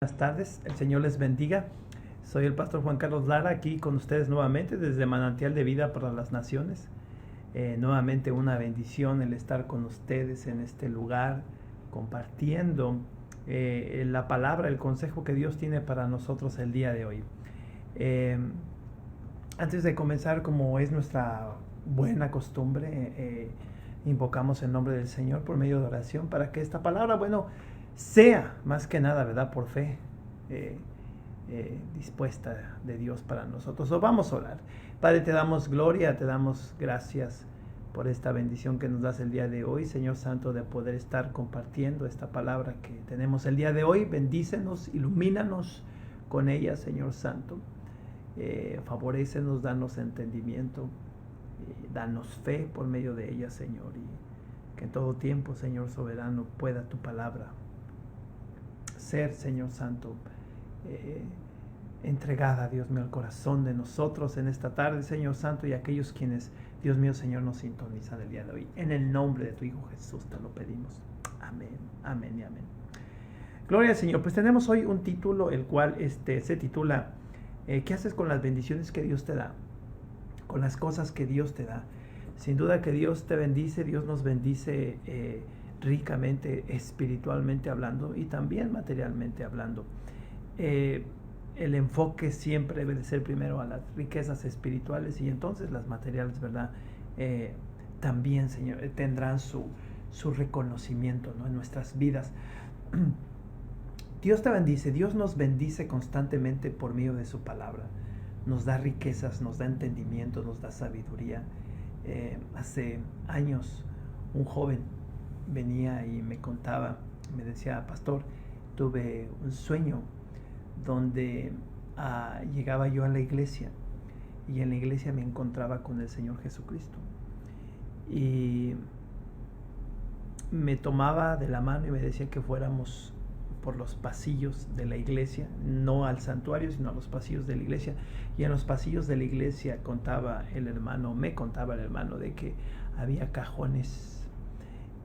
Buenas tardes, el Señor les bendiga. Soy el pastor Juan Carlos Lara, aquí con ustedes nuevamente desde Manantial de Vida para las Naciones. Nuevamente una bendición el estar con ustedes en este lugar, compartiendo la palabra, el consejo que Dios tiene para nosotros el día de hoy. Antes de comenzar, como es nuestra buena costumbre, invocamos el nombre del Señor por medio de oración para que esta palabra, sea más que nada, ¿verdad? Por fe dispuesta de Dios para nosotros. Vamos a orar. Padre, te damos gloria, te damos gracias por esta bendición que nos das el día de hoy, Señor Santo, de poder estar compartiendo esta palabra que tenemos el día de hoy. Bendícenos, ilumínanos con ella, Señor Santo. Favorécenos, danos entendimiento, danos fe por medio de ella, Señor, y que en todo tiempo, Señor soberano, pueda tu palabra ser, Señor Santo, entregada, Dios mío, al corazón de nosotros en esta tarde, Señor Santo, y aquellos quienes, Dios mío, Señor, nos sintonizan el día de hoy. En el nombre de tu Hijo Jesús te lo pedimos. Amén, amén y amén. Gloria al Señor. Pues tenemos hoy un título, el cual se titula ¿qué haces con las bendiciones que Dios te da? Con las cosas que Dios te da. Sin duda que Dios te bendice, Dios nos bendice ricamente, espiritualmente hablando y también materialmente hablando. El enfoque siempre debe de ser primero a las riquezas espirituales y entonces las materiales, ¿verdad? También, Señor, tendrán su reconocimiento, ¿no? En nuestras vidas. Dios te bendice, Dios nos bendice constantemente por medio de su palabra. Nos da riquezas, nos da entendimiento, nos da sabiduría. Hace años un joven venía y me contaba, me decía: pastor, tuve un sueño donde llegaba yo a la iglesia y en la iglesia me encontraba con el Señor Jesucristo y me tomaba de la mano y me decía que fuéramos por los pasillos de la iglesia, no al santuario, sino a los pasillos de la iglesia. Y en los pasillos de la iglesia me contaba el hermano de que había cajones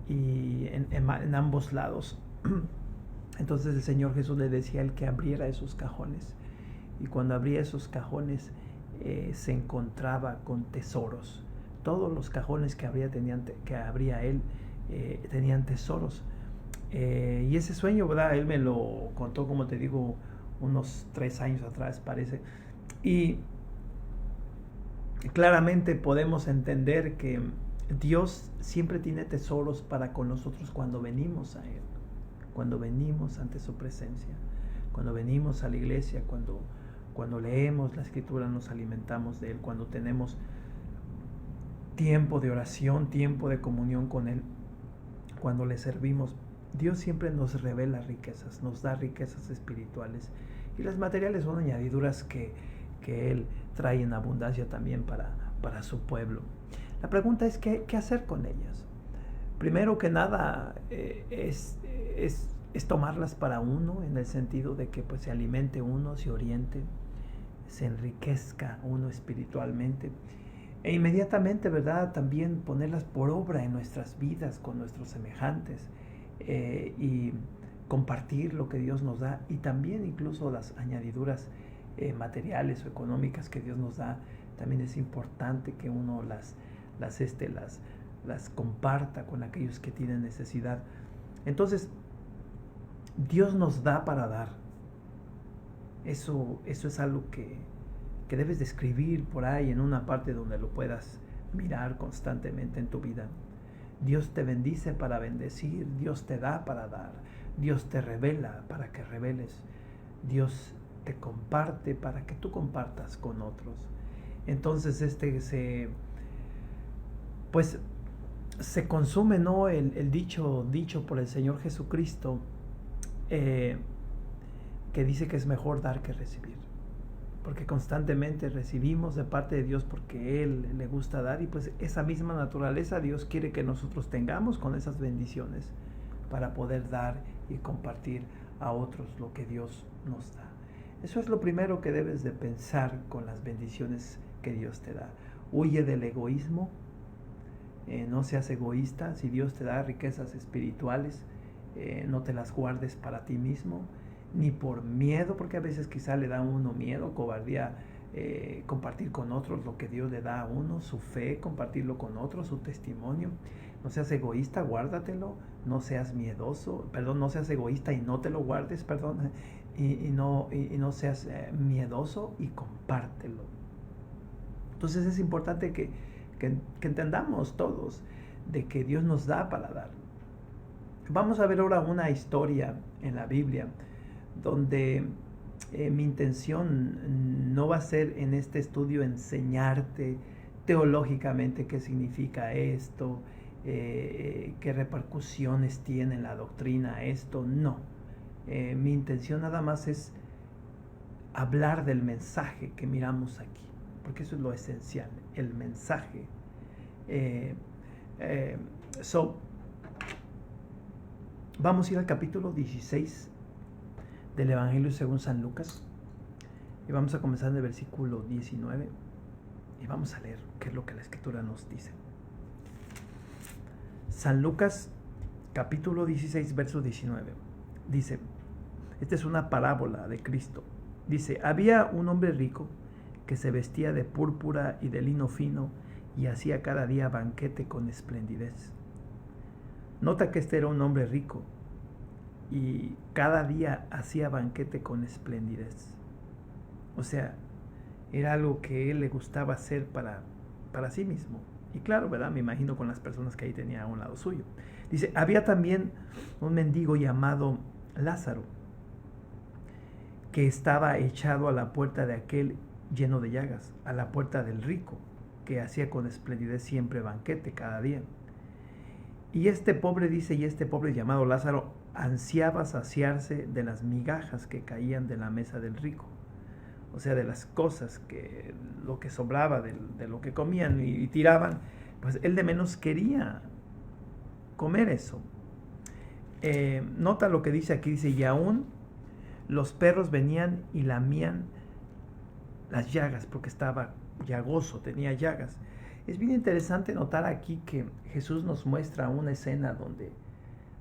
y en ambos lados. Entonces el Señor Jesús le decía a él que abriera esos cajones, y cuando abría esos cajones se encontraba con tesoros. Todos los cajones que abría él tenían tesoros. Y ese sueño, ¿verdad? Él me lo contó, como te digo, unos 3 años atrás, parece. Y claramente podemos entender que Dios siempre tiene tesoros para con nosotros cuando venimos a Él, cuando venimos ante su presencia, cuando venimos a la iglesia, cuando leemos la Escritura, nos alimentamos de Él, cuando tenemos tiempo de oración, tiempo de comunión con Él, cuando le servimos. Dios siempre nos revela riquezas, nos da riquezas espirituales, y las materiales son añadiduras que Él trae en abundancia también para su pueblo. La pregunta es ¿qué hacer con ellas? Primero que nada es tomarlas para uno, en el sentido de que pues se alimente uno, se oriente, se enriquezca uno espiritualmente, e inmediatamente, ¿verdad?, también ponerlas por obra en nuestras vidas con nuestros semejantes. Y compartir lo que Dios nos da, y también incluso las añadiduras materiales o económicas que Dios nos da. También es importante que uno las comparta con aquellos que tienen necesidad. Entonces Dios nos da para dar. Eso es algo que debes de escribir por ahí en una parte donde lo puedas mirar constantemente en tu vida. Dios te bendice para bendecir, Dios te da para dar, Dios te revela para que reveles, Dios te comparte para que tú compartas con otros. Entonces se consume, ¿no?, el dicho por el Señor Jesucristo, que dice que es mejor dar que recibir, porque constantemente recibimos de parte de Dios porque Él le gusta dar, y pues esa misma naturaleza Dios quiere que nosotros tengamos con esas bendiciones para poder dar y compartir a otros lo que Dios nos da. Eso es lo primero que debes de pensar con las bendiciones que Dios te da. Huye del egoísmo, no seas egoísta. Si Dios te da riquezas espirituales, no te las guardes para ti mismo. ni por miedo, porque a veces quizá le da a uno miedo, cobardía, compartir con otros lo que Dios le da a uno, su fe, compartirlo con otros, su testimonio. No seas egoísta, guárdatelo. No seas miedoso, perdón, no seas egoísta y no te lo guardes, perdón, y no seas miedoso y compártelo. Entonces es importante que entendamos todos de que Dios nos da para dar. Vamos a ver ahora una historia en la Biblia donde mi intención no va a ser en este estudio enseñarte teológicamente qué significa esto, qué repercusiones tiene en la doctrina esto, no. Mi intención nada más es hablar del mensaje que miramos aquí, porque eso es lo esencial, el mensaje. Vamos a ir al capítulo 16 del Evangelio según San Lucas y vamos a comenzar en el versículo 19 y vamos a leer qué es lo que la Escritura nos dice. San Lucas capítulo 16 verso 19 dice, esta es una parábola de Cristo. Dice, había un hombre rico que se vestía de púrpura y de lino fino y hacía cada día banquete con esplendidez. Nota que este era un hombre rico y cada día hacía banquete con esplendidez. O sea, era algo que él le gustaba hacer para sí mismo. Y claro, ¿verdad? Me imagino con las personas que ahí tenía a un lado suyo. Dice, había también un mendigo llamado Lázaro, que estaba echado a la puerta de aquel lleno de llagas, a la puerta del rico, que hacía con esplendidez siempre banquete cada día. Y este pobre, dice, y este pobre llamado Lázaro ansiaba saciarse de las migajas que caían de la mesa del rico. O sea, de las cosas, lo que sobraba de lo que comían y tiraban, pues él de menos quería comer eso. Nota lo que dice aquí, dice, y aún los perros venían y lamían las llagas, porque estaba llagoso, tenía llagas. Es bien interesante notar aquí que Jesús nos muestra una escena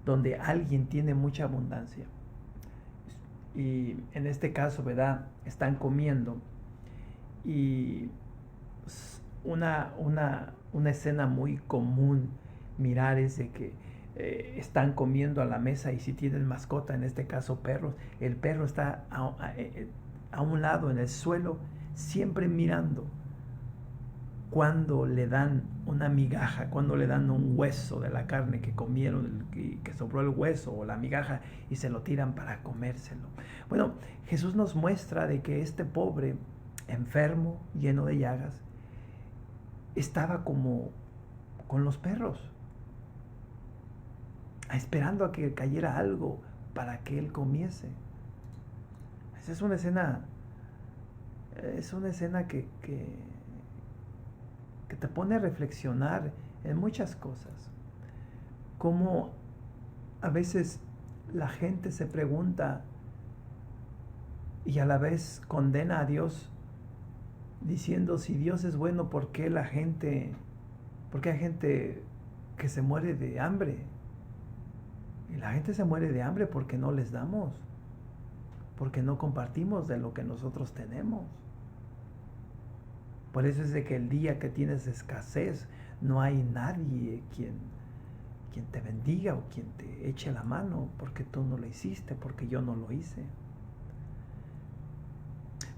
donde alguien tiene mucha abundancia. Y en este caso, ¿verdad? Están comiendo. Y una escena muy común mirar es de que están comiendo a la mesa y si tienen mascota, en este caso perros, el perro está a un lado en el suelo, siempre mirando cuando le dan una migaja, cuando le dan un hueso de la carne que comieron, que sobró el hueso o la migaja y se lo tiran para comérselo. Bueno, Jesús nos muestra de que este pobre, enfermo, lleno de llagas, estaba como con los perros, esperando a que cayera algo para que él comiese. Esa es una escena que te pone a reflexionar en muchas cosas. Como a veces la gente se pregunta y a la vez condena a Dios diciendo, si Dios es bueno, ¿por qué hay gente que se muere de hambre? Y la gente se muere de hambre porque no les damos, porque no compartimos de lo que nosotros tenemos. Por eso es de que el día que tienes escasez, no hay nadie quien te bendiga o quien te eche la mano, porque tú no lo hiciste, porque yo no lo hice.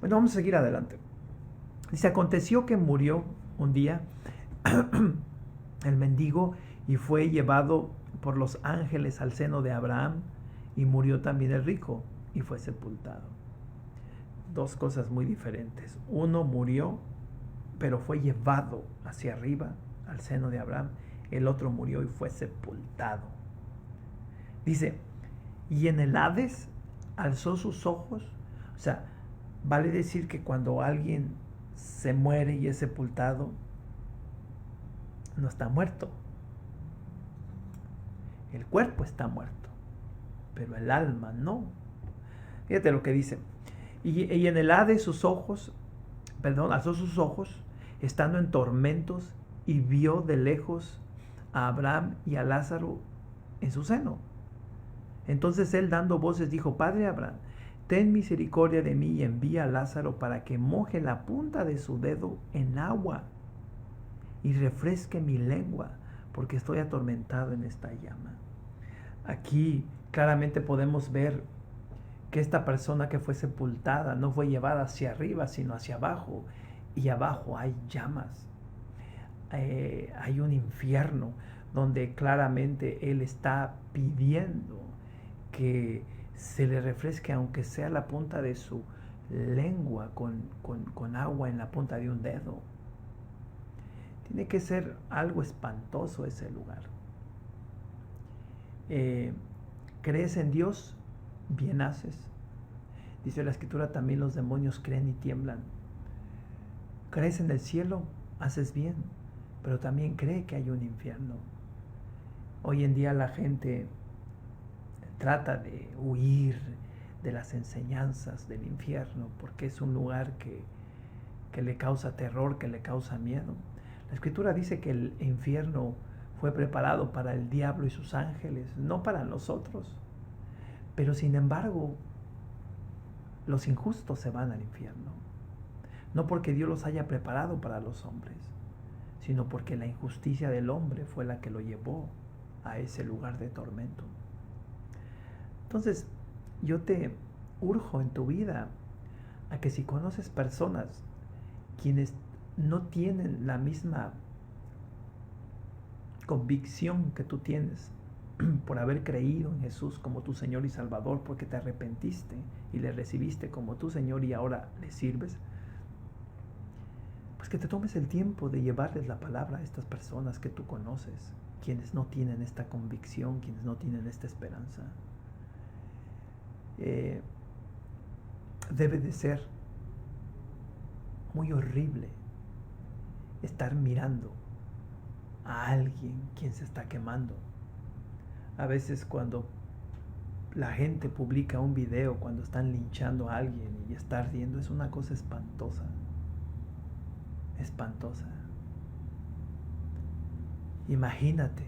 Bueno, vamos a seguir adelante. Dice, aconteció que murió un día el mendigo y fue llevado por los ángeles al seno de Abraham, y murió también el rico y fue sepultado. Dos cosas muy diferentes. Uno murió, pero fue llevado hacia arriba, al seno de Abraham. El otro murió y fue sepultado. Dice, y en el Hades alzó sus ojos. O sea, vale decir que cuando alguien se muere y es sepultado, no está muerto. El cuerpo está muerto, pero el alma no. Fíjate lo que dice. Y en el Hades alzó sus ojos, estando en tormentos, y vio de lejos a Abraham y a Lázaro en su seno. Entonces él, dando voces, dijo, Padre Abraham, ten misericordia de mí y envía a Lázaro para que moje la punta de su dedo en agua y refresque mi lengua, porque estoy atormentado en esta llama. Aquí claramente podemos ver que esta persona que fue sepultada no fue llevada hacia arriba, sino hacia abajo, y abajo hay llamas. Hay un infierno donde claramente él está pidiendo que se le refresque, aunque sea la punta de su lengua, con agua en la punta de un dedo. Tiene que ser algo espantoso ese lugar. ¿Crees en Dios? Bien haces. Dice la Escritura, también los demonios creen y tiemblan. ¿Crees en el cielo? Haces bien, pero también cree que hay un infierno. Hoy en día la gente trata de huir de las enseñanzas del infierno porque es un lugar que le causa terror, que le causa miedo. La Escritura dice que el infierno fue preparado para el diablo y sus ángeles, no para nosotros. Pero sin embargo, los injustos se van al infierno. No porque Dios los haya preparado para los hombres, sino porque la injusticia del hombre fue la que lo llevó a ese lugar de tormento. Entonces, yo te urjo en tu vida a que si conoces personas quienes no tienen la misma convicción que tú tienes por haber creído en Jesús como tu Señor y Salvador, porque te arrepentiste y le recibiste como tu Señor y ahora le sirves, pues que te tomes el tiempo de llevarles la palabra a estas personas que tú conoces, quienes no tienen esta convicción, quienes no tienen esta esperanza. Debe de ser muy horrible estar mirando a alguien quien se está quemando. A veces cuando la gente publica un video cuando están linchando a alguien y está ardiendo, es una cosa espantosa. Espantosa. Imagínate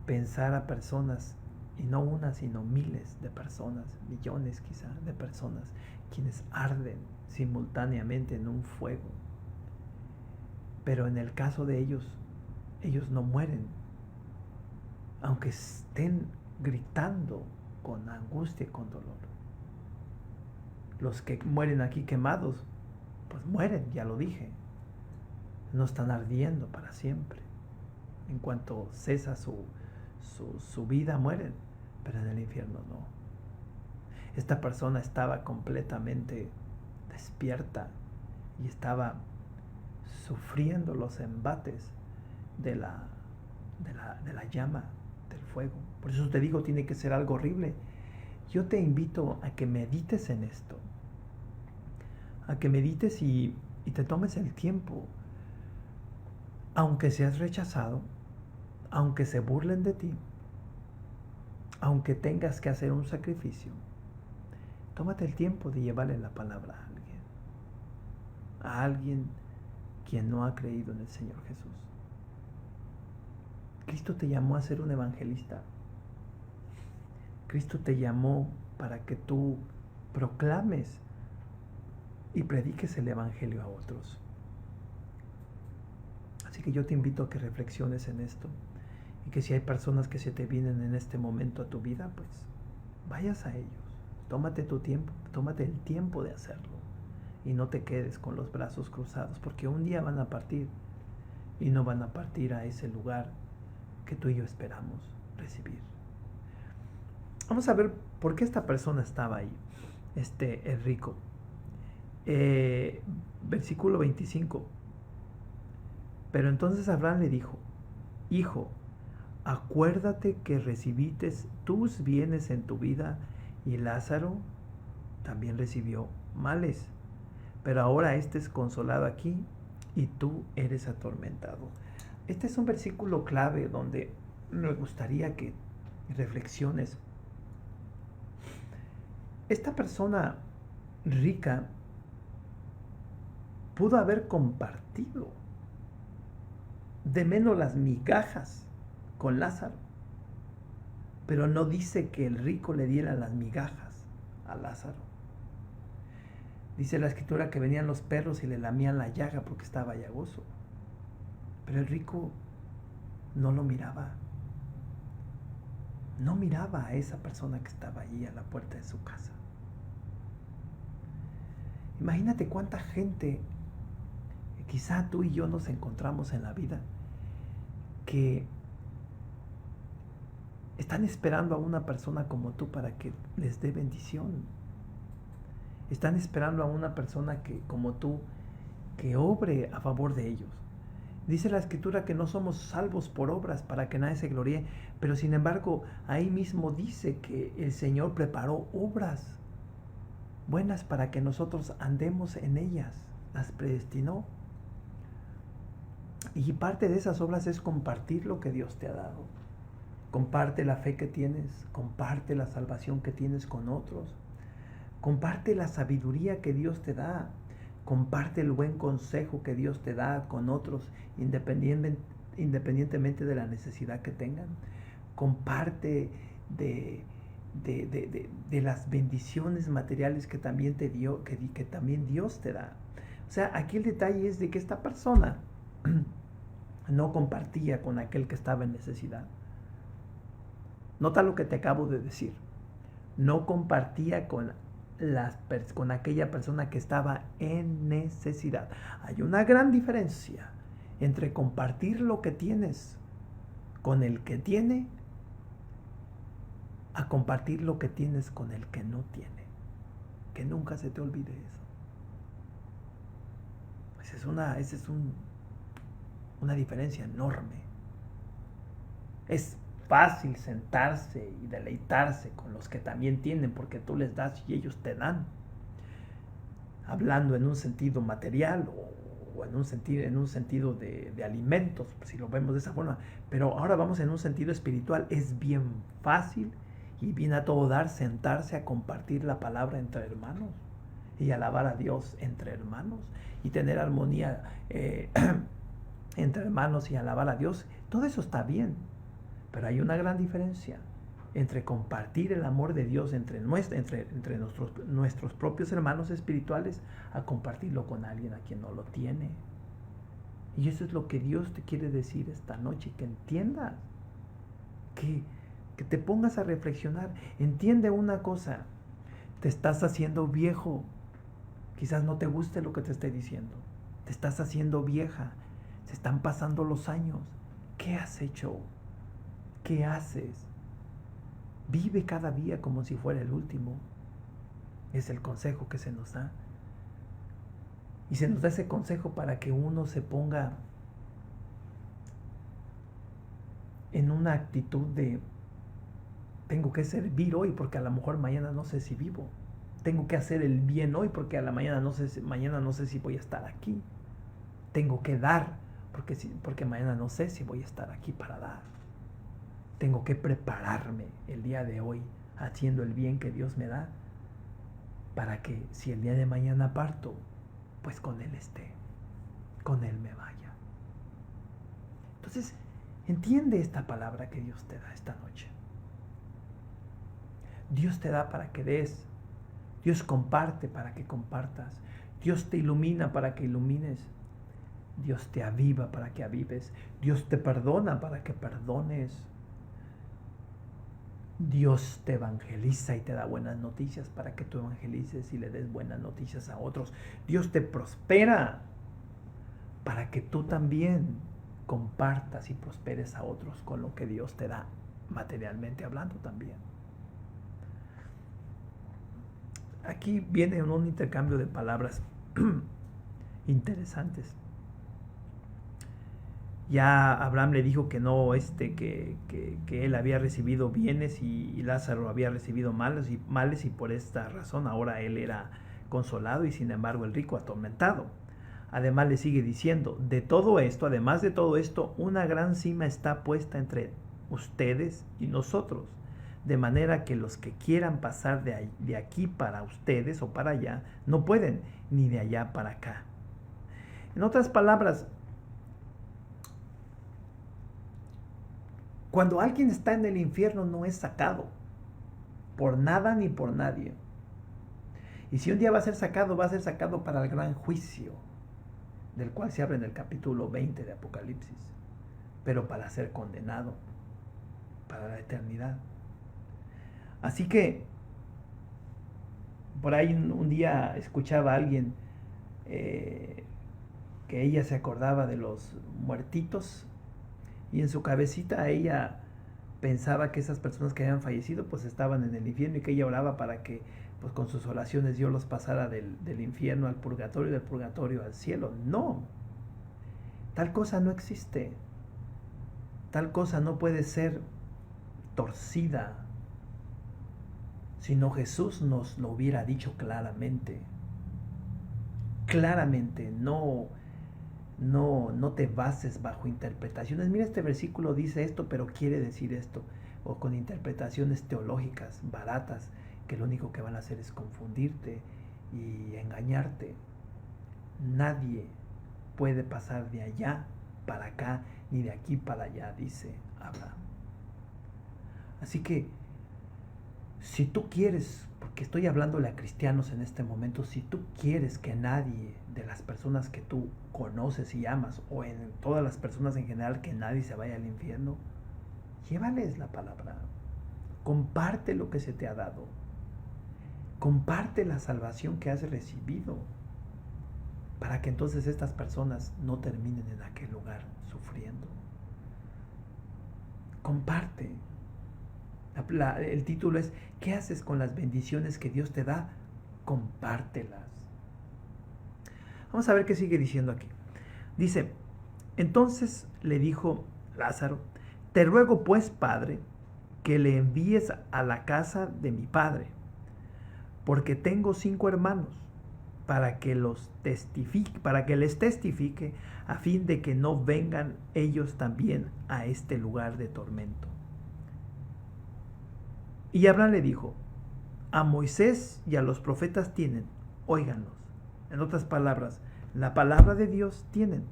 pensar a personas, y no una, sino miles de personas, millones quizá de personas, quienes arden simultáneamente en un fuego. Pero en el caso de ellos no mueren, aunque estén gritando con angustia y con dolor. Los que mueren aquí quemados, pues mueren, ya lo dije. No están ardiendo para siempre. En cuanto cesa su vida, mueren, pero en el infierno no. Esta persona estaba completamente despierta y estaba sufriendo los embates de la llama, del fuego. Por eso te digo, tiene que ser algo horrible. Yo te invito a que medites en esto, a que medites y te tomes el tiempo, aunque seas rechazado, aunque se burlen de ti, aunque tengas que hacer un sacrificio, tómate el tiempo de llevarle la palabra a alguien quien no ha creído en el Señor Jesús. Cristo te llamó a ser un evangelista. Cristo te llamó para que tú proclames y prediques el evangelio a otros. Así que yo te invito a que reflexiones en esto y que si hay personas que se te vienen en este momento a tu vida, pues vayas a ellos. Tómate tu tiempo, tómate el tiempo de hacerlo y no te quedes con los brazos cruzados, porque un día van a partir y no van a partir a ese lugar que tú y yo esperamos recibir. Vamos a ver por qué esta persona estaba ahí, el rico. Versículo 25. Pero entonces Abraham le dijo: Hijo, acuérdate que recibiste tus bienes en tu vida y Lázaro también recibió males, pero ahora este es consolado aquí y tú eres atormentado. Este es un versículo clave donde me gustaría que reflexiones. Esta persona rica pudo haber compartido de menos las migajas con Lázaro, pero no dice que el rico le diera las migajas a Lázaro. Dice la escritura que venían los perros y le lamían la llaga porque estaba llagoso. Pero el rico no lo miraba. No miraba a esa persona que estaba allí a la puerta de su casa. Imagínate cuánta gente, quizá tú y yo nos encontramos en la vida, que están esperando a una persona como tú para que les dé bendición. Están esperando a una persona que, como tú, que obre a favor de ellos. Dice la escritura que no somos salvos por obras para que nadie se gloríe, pero sin embargo ahí mismo dice que el Señor preparó obras buenas para que nosotros andemos en ellas, las predestinó. Y parte de esas obras es compartir lo que Dios te ha dado. Comparte la fe que tienes, comparte la salvación que tienes con otros, comparte la sabiduría que Dios te da, comparte el buen consejo que Dios te da con otros, independientemente de la necesidad que tengan. Comparte de las bendiciones materiales que también te dio, que también Dios te da. O sea, aquí el detalle es de que esta persona no compartía con aquel que estaba en necesidad. Nota lo que te acabo de decir. No compartía con aquella persona que estaba en necesidad. Hay una gran diferencia entre compartir lo que tienes con el que tiene a compartir lo que tienes con el que no tiene. Que nunca se te olvide eso. Esa es una diferencia enorme. Es fácil sentarse y deleitarse con los que también tienen porque tú les das y ellos te dan. Hablando en un sentido material o en un sentido de alimentos, si lo vemos de esa forma. Pero ahora vamos en un sentido espiritual. Es bien fácil y bien a todo dar sentarse a compartir la palabra entre hermanos y alabar a Dios entre hermanos y tener armonía entre hermanos y alabar a Dios. Todo eso está bien, pero hay una gran diferencia entre compartir el amor de Dios entre nuestros propios hermanos espirituales a compartirlo con alguien a quien no lo tiene. Y eso es lo que Dios te quiere decir esta noche, que entiendas, que te pongas a reflexionar. Entiende una cosa, te estás haciendo viejo. Quizás no te guste lo que te estoy diciendo. Te estás haciendo vieja. Se están pasando los años. ¿Qué has hecho? ¿Qué haces? Vive cada día como si fuera el último. Es el consejo que se nos da. Y se nos da ese consejo para que uno se ponga en una actitud de tengo que servir hoy porque a lo mejor mañana no sé si vivo. Tengo que hacer el bien hoy porque mañana no sé si voy a estar aquí. Tengo que dar porque mañana no sé si voy a estar aquí para dar. Tengo que prepararme el día de hoy haciendo el bien que Dios me da para que si el día de mañana parto, pues con Él esté, con Él me vaya. Entonces, entiende esta palabra que Dios te da esta noche. Dios te da para que des. Dios comparte para que compartas. Dios te ilumina para que ilumines. Dios te aviva para que avives. Dios te perdona para que perdones. Dios te evangeliza y te da buenas noticias para que tú evangelices y le des buenas noticias a otros. Dios te prospera para que tú también compartas y prosperes a otros con lo que Dios te da, materialmente hablando también. Aquí viene un intercambio de palabras interesantes. Ya Abraham le dijo que no, que él había recibido bienes y Lázaro había recibido males y por esta razón ahora él era consolado y sin embargo el rico atormentado. Además le sigue diciendo, además de todo esto, una gran cima está puesta entre ustedes y nosotros, de manera que los que quieran pasar de aquí para ustedes o para allá, no pueden, ni de allá para acá. En otras palabras, cuando alguien está en el infierno no es sacado por nada ni por nadie. Y si un día va a ser sacado para el gran juicio, del cual se habla en el capítulo 20 de Apocalipsis, pero para ser condenado, para la eternidad. Así que, por ahí un día escuchaba a alguien que ella se acordaba de los muertitos, y en su cabecita ella pensaba que esas personas que habían fallecido pues estaban en el infierno, y que ella oraba para que pues con sus oraciones Dios los pasara del infierno al purgatorio y del purgatorio al cielo. No, tal cosa no existe, tal cosa no puede ser torcida, sino Jesús nos lo hubiera dicho claramente. Claramente, no te bases bajo interpretaciones. Mira, este versículo dice esto, pero quiere decir esto. O con interpretaciones teológicas baratas, que lo único que van a hacer es confundirte y engañarte. Nadie puede pasar de allá para acá, ni de aquí para allá, dice Abraham. Así que, si tú quieres, porque estoy hablándole a cristianos en este momento, si tú quieres que nadie de las personas que tú conoces y amas, o en todas las personas en general, que nadie se vaya al infierno, llévales la palabra, comparte lo que se te ha dado, comparte la salvación que has recibido, para que entonces estas personas no terminen en aquel lugar sufriendo. Comparte. El título es: ¿qué haces con las bendiciones que Dios te da? Compártelas. Vamos a ver qué sigue diciendo aquí. Dice: entonces le dijo Lázaro: te ruego pues, Padre, que le envíes a la casa de mi padre, porque tengo 5 hermanos, para que les testifique, a fin de que no vengan ellos también a este lugar de tormento. Y Abraham le dijo: a Moisés y a los profetas tienen, óiganlos. En otras palabras, la palabra de Dios tienen,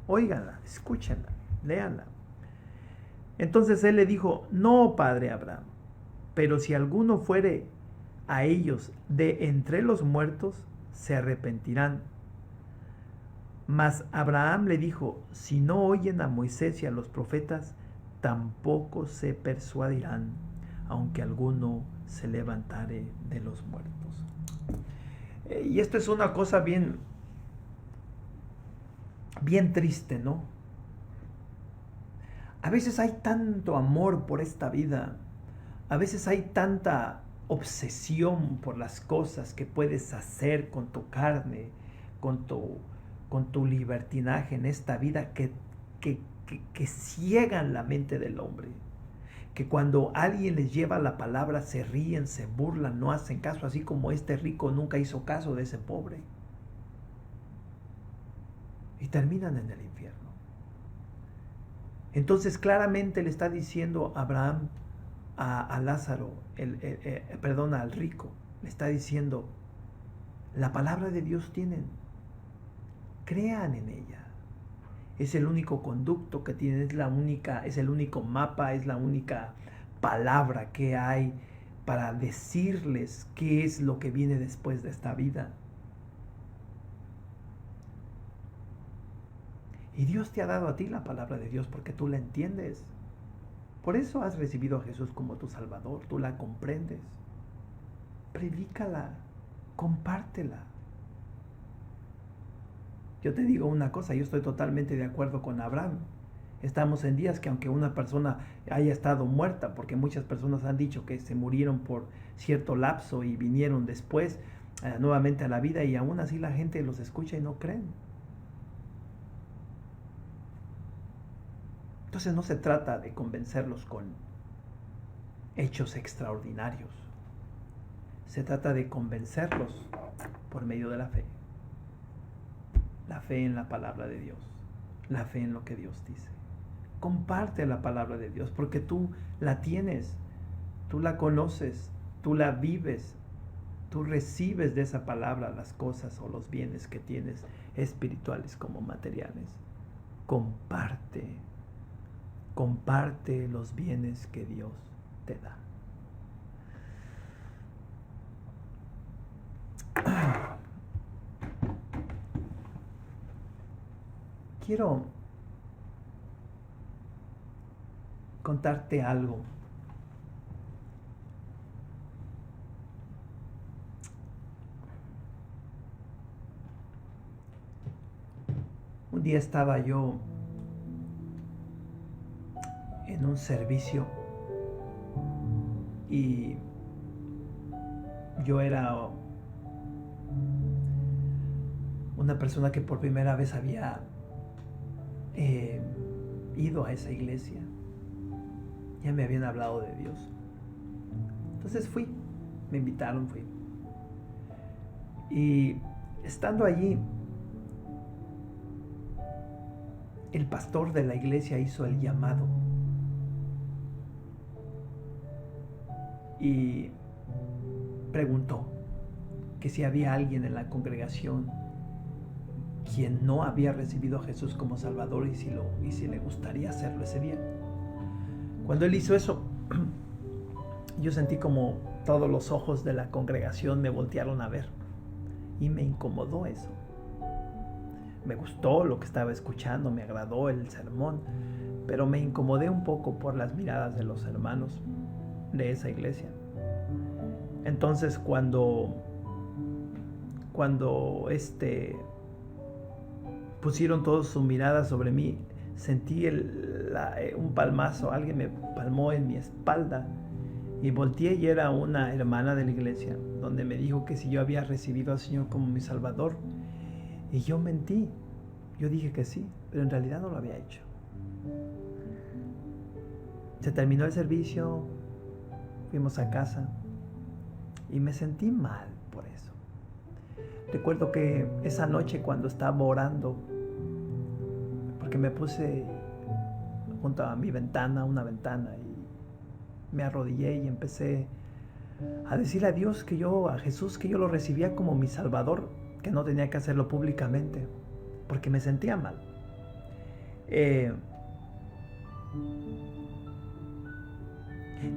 óiganla, escúchenla, léanla. Entonces él le dijo: no, padre Abraham, pero si alguno fuere a ellos de entre los muertos, se arrepentirán. Mas Abraham le dijo: si no oyen a Moisés y a los profetas, tampoco se persuadirán, aunque alguno se levantare de los muertos. Y esto es una cosa bien triste, ¿no? A veces hay tanto amor por esta vida, a veces hay tanta obsesión por las cosas que puedes hacer con tu carne, con tu libertinaje en esta vida, que ciegan la mente del hombre. Que cuando alguien les lleva la palabra se ríen, se burlan, no hacen caso, así como este rico nunca hizo caso de ese pobre. Y terminan en el infierno. Entonces claramente le está diciendo Abraham a Lázaro, al rico, le está diciendo: la palabra de Dios tienen, crean en ella. Es el único conducto que tienen, es el único mapa, es la única palabra que hay para decirles qué es lo que viene después de esta vida. Y Dios te ha dado a ti la palabra de Dios porque tú la entiendes. Por eso has recibido a Jesús como tu Salvador, tú la comprendes. Predícala, compártela. Yo te digo una cosa, yo estoy totalmente de acuerdo con Abraham. Estamos en días que aunque una persona haya estado muerta, porque muchas personas han dicho que se murieron por cierto lapso y vinieron después nuevamente a la vida, y aún así la gente los escucha y no creen. Entonces no se trata de convencerlos con hechos extraordinarios. Se trata de convencerlos por medio de la fe. La fe en la palabra de Dios. La fe en lo que Dios dice. Comparte la palabra de Dios porque tú la tienes, tú la conoces, tú la vives, tú recibes de esa palabra las cosas o los bienes que tienes, espirituales como materiales. Comparte los bienes que Dios te da. quiero contarte algo. Un día estaba yo en un servicio y yo era una persona que por primera vez había ido a esa iglesia. Ya me habían hablado de Dios. Entonces fui, me invitaron, fui. Y estando allí, el pastor de la iglesia hizo el llamado. Y preguntó que si había alguien en la congregación quien no había recibido a Jesús como Salvador y si le gustaría hacerlo ese día. Cuando él hizo eso, yo sentí como todos los ojos de la congregación me voltearon a ver y me incomodó eso. Me gustó lo que estaba escuchando, me agradó el sermón, pero me incomodé un poco por las miradas de los hermanos de esa iglesia. Entonces cuando pusieron todos su mirada sobre mí, sentí un palmazo, alguien me palmó en mi espalda y volteé y era una hermana de la iglesia, donde me dijo que si yo había recibido al Señor como mi Salvador. Y yo mentí, yo dije que sí, pero en realidad no lo había hecho. Se terminó el servicio, fuimos a casa y me sentí mal por eso. Recuerdo que esa noche cuando estaba orando, porque me puse junto a mi ventana, una ventana, y me arrodillé y empecé a decirle a Dios a Jesús, que yo lo recibía como mi Salvador, que no tenía que hacerlo públicamente, porque me sentía mal.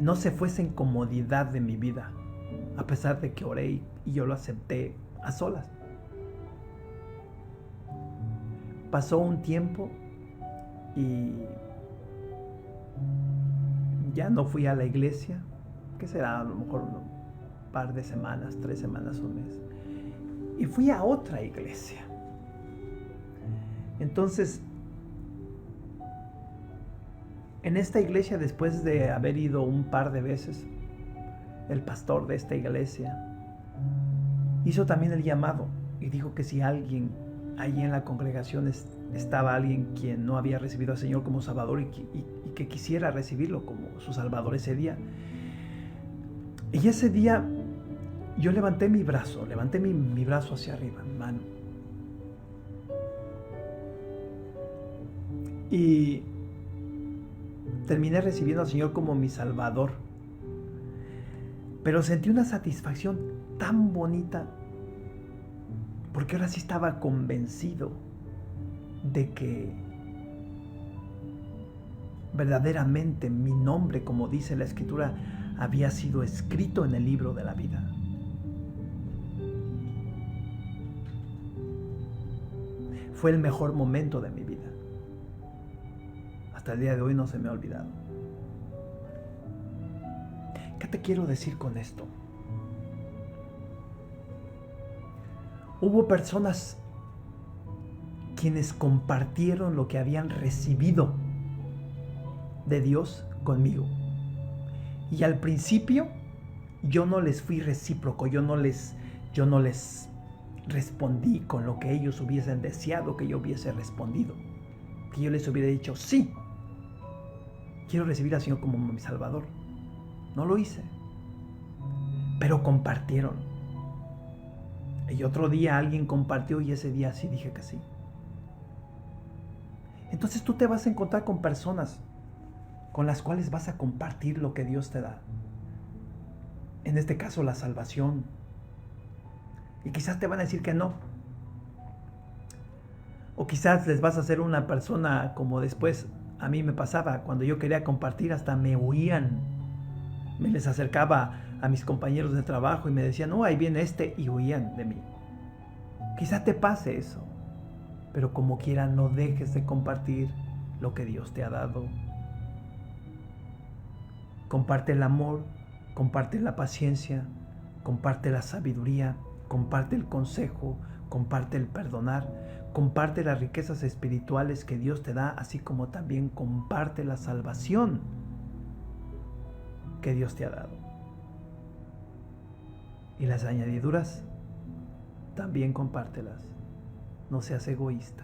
No se fue esa incomodidad de mi vida, a pesar de que oré y yo lo acepté a solas. Pasó un tiempo y ya no fui a la iglesia, que será a lo mejor un par de semanas, 3 semanas, un mes. Y fui a otra iglesia. Entonces, en esta iglesia, después de haber ido un par de veces, el pastor de esta iglesia hizo también el llamado y dijo que si alguien allí en la congregación estaba alguien quien no había recibido al Señor como Salvador y que quisiera recibirlo como su Salvador ese día. Y ese día yo levanté mi brazo hacia arriba, mi mano. Y terminé recibiendo al Señor como mi Salvador. Pero sentí una satisfacción tan bonita, porque ahora sí estaba convencido de que verdaderamente mi nombre, como dice la Escritura, había sido escrito en el libro de la vida. Fue el mejor momento de mi vida. Hasta el día de hoy no se me ha olvidado. ¿Qué te quiero decir con esto? Hubo personas quienes compartieron lo que habían recibido de Dios conmigo. Y al principio yo no les fui recíproco, yo no les respondí con lo que ellos hubiesen deseado que yo hubiese respondido. Que yo les hubiera dicho, sí, quiero recibir al Señor como mi Salvador. No lo hice, pero compartieron. Y otro día alguien compartió y ese día sí dije que sí. Entonces tú te vas a encontrar con personas con las cuales vas a compartir lo que Dios te da. En este caso, la salvación. Y quizás te van a decir que no. O quizás les vas a hacer una persona como después a mí me pasaba. Cuando yo quería compartir, hasta me huían. Me les acercaba a mis compañeros de trabajo y me decían, no, ahí viene y huían de mí. Quizás te pase eso. pero como quiera no dejes de compartir lo que Dios te ha dado. Comparte el amor, comparte la paciencia, comparte la sabiduría, comparte el consejo, comparte el perdonar, comparte las riquezas espirituales que Dios te da, así como también comparte la salvación que Dios te ha dado. Y las añadiduras, también compártelas. No seas egoísta.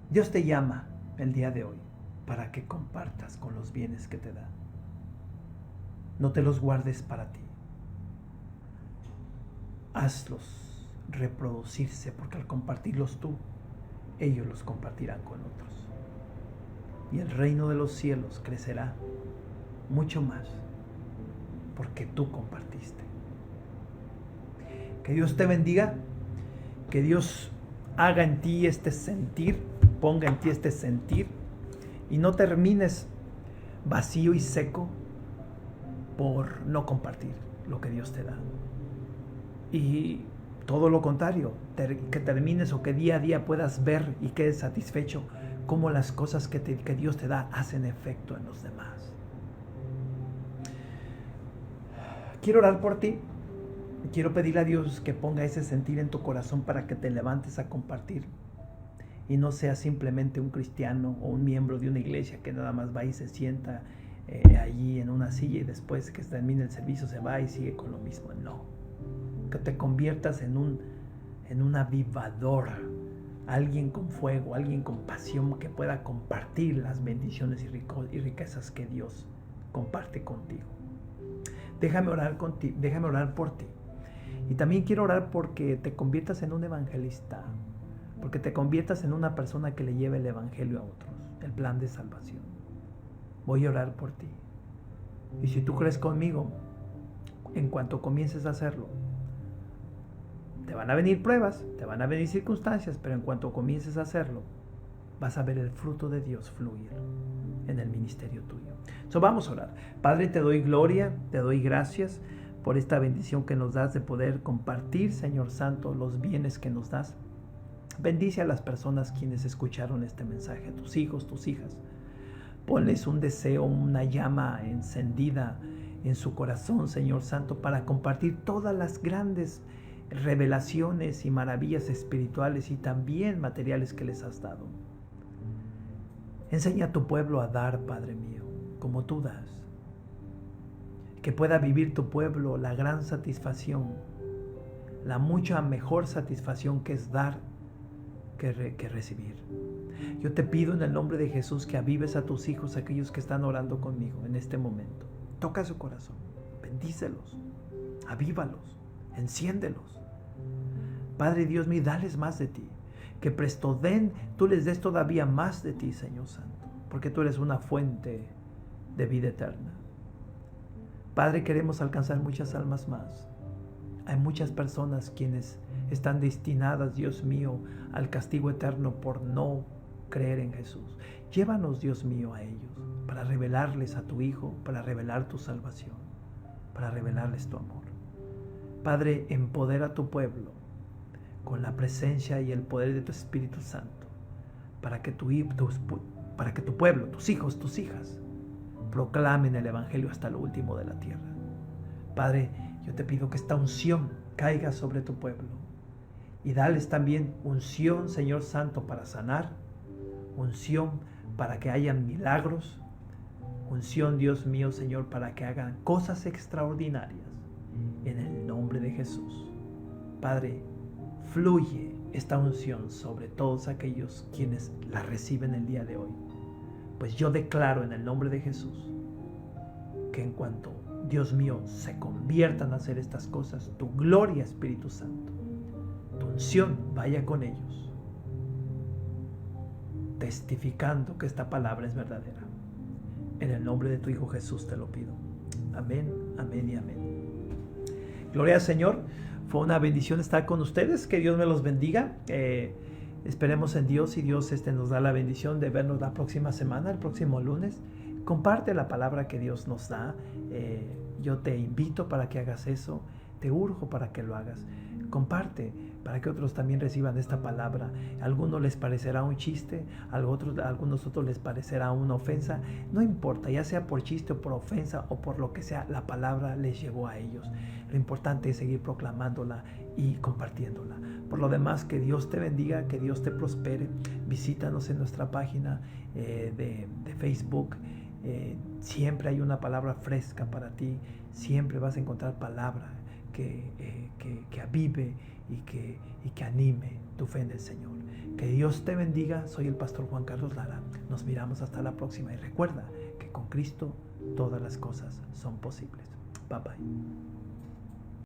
Dios te llama el día de hoy para que compartas con los bienes que te da. No te los guardes para ti. Hazlos reproducirse, porque al compartirlos tú, ellos los compartirán con otros. Y el reino de los cielos crecerá mucho más porque tú compartiste. Que Dios te bendiga, que Dios haga en ti este sentir, ponga en ti este sentir, y no termines vacío y seco por no compartir lo que Dios te da. Y todo lo contrario, que termines o que día a día puedas ver y quedes satisfecho cómo las cosas que Dios te da hacen efecto en los demás. Quiero orar por ti. Quiero pedirle a Dios que ponga ese sentir en tu corazón para que te levantes a compartir y no seas simplemente un cristiano o un miembro de una iglesia que nada más va y se sienta allí en una silla y después que termine el servicio se va y sigue con lo mismo. No, que te conviertas en un avivador, alguien con fuego, alguien con pasión que pueda compartir las bendiciones y riquezas que Dios comparte contigo. Déjame orar por ti. Y también quiero orar porque te conviertas en un evangelista, porque te conviertas en una persona que le lleve el evangelio a otros, el plan de salvación. Voy a orar por ti. Y si tú crees conmigo, en cuanto comiences a hacerlo, te van a venir pruebas, te van a venir circunstancias, pero en cuanto comiences a hacerlo, vas a ver el fruto de Dios fluir en el ministerio tuyo. Vamos a orar. Padre, te doy gloria, te doy gracias por esta bendición que nos das de poder compartir, Señor Santo, los bienes que nos das. Bendice a las personas quienes escucharon este mensaje, a tus hijos, tus hijas. Ponles un deseo, una llama encendida en su corazón, Señor Santo, para compartir todas las grandes revelaciones y maravillas espirituales y también materiales que les has dado. Enseña a tu pueblo a dar, Padre mío, como tú das. Que pueda vivir tu pueblo la gran satisfacción, la mucha mejor satisfacción que es dar que recibir. Yo te pido en el nombre de Jesús que avives a tus hijos, aquellos que están orando conmigo en este momento. Toca su corazón, bendícelos, avívalos, enciéndelos. Padre Dios mío, dales más de ti. Que presto tú les des todavía más de ti, Señor Santo, porque tú eres una fuente de vida eterna. Padre, queremos alcanzar muchas almas más. Hay muchas personas quienes están destinadas, Dios mío, al castigo eterno por no creer en Jesús. Llévanos, Dios mío, a ellos, para revelarles a tu Hijo, para revelar tu salvación, para revelarles tu amor. Padre, empodera a tu pueblo con la presencia y el poder de tu Espíritu Santo, para que tu pueblo, tus hijos, tus hijas, proclamen el Evangelio hasta lo último de la tierra. Padre, yo te pido que esta unción caiga sobre tu pueblo y dales también unción, Señor Santo, para sanar, unción para que hayan milagros, unción, Dios mío, Señor, para que hagan cosas extraordinarias en el nombre de Jesús. Padre, fluye esta unción sobre todos aquellos quienes la reciben el día de hoy. Pues yo declaro en el nombre de Jesús que en cuanto, Dios mío, se conviertan a hacer estas cosas, tu gloria, Espíritu Santo, tu unción vaya con ellos, testificando que esta palabra es verdadera. En el nombre de tu Hijo Jesús te lo pido. Amén, amén y amén. Gloria al Señor. Fue una bendición estar con ustedes. Que Dios me los bendiga. Esperemos en Dios y Dios nos da la bendición de vernos la próxima semana, el próximo lunes. Comparte la palabra que Dios nos da. Yo te invito para que hagas eso. Te urjo para que lo hagas. comparte para que otros también reciban esta palabra. A algunos les parecerá un chiste, a algunos otros les parecerá una ofensa. No importa, ya sea por chiste o por ofensa o por lo que sea, la palabra les llegó a ellos. Lo importante es seguir proclamándola y compartiéndola. Por lo demás, que Dios te bendiga, que Dios te prospere. Visítanos en nuestra página de Facebook. Siempre hay una palabra fresca para ti. Siempre vas a encontrar palabra que avive y que anime tu fe en el Señor. Que Dios te bendiga. Soy el pastor Juan Carlos Lara. Nos miramos hasta la próxima y recuerda que con Cristo todas las cosas son posibles. Bye bye.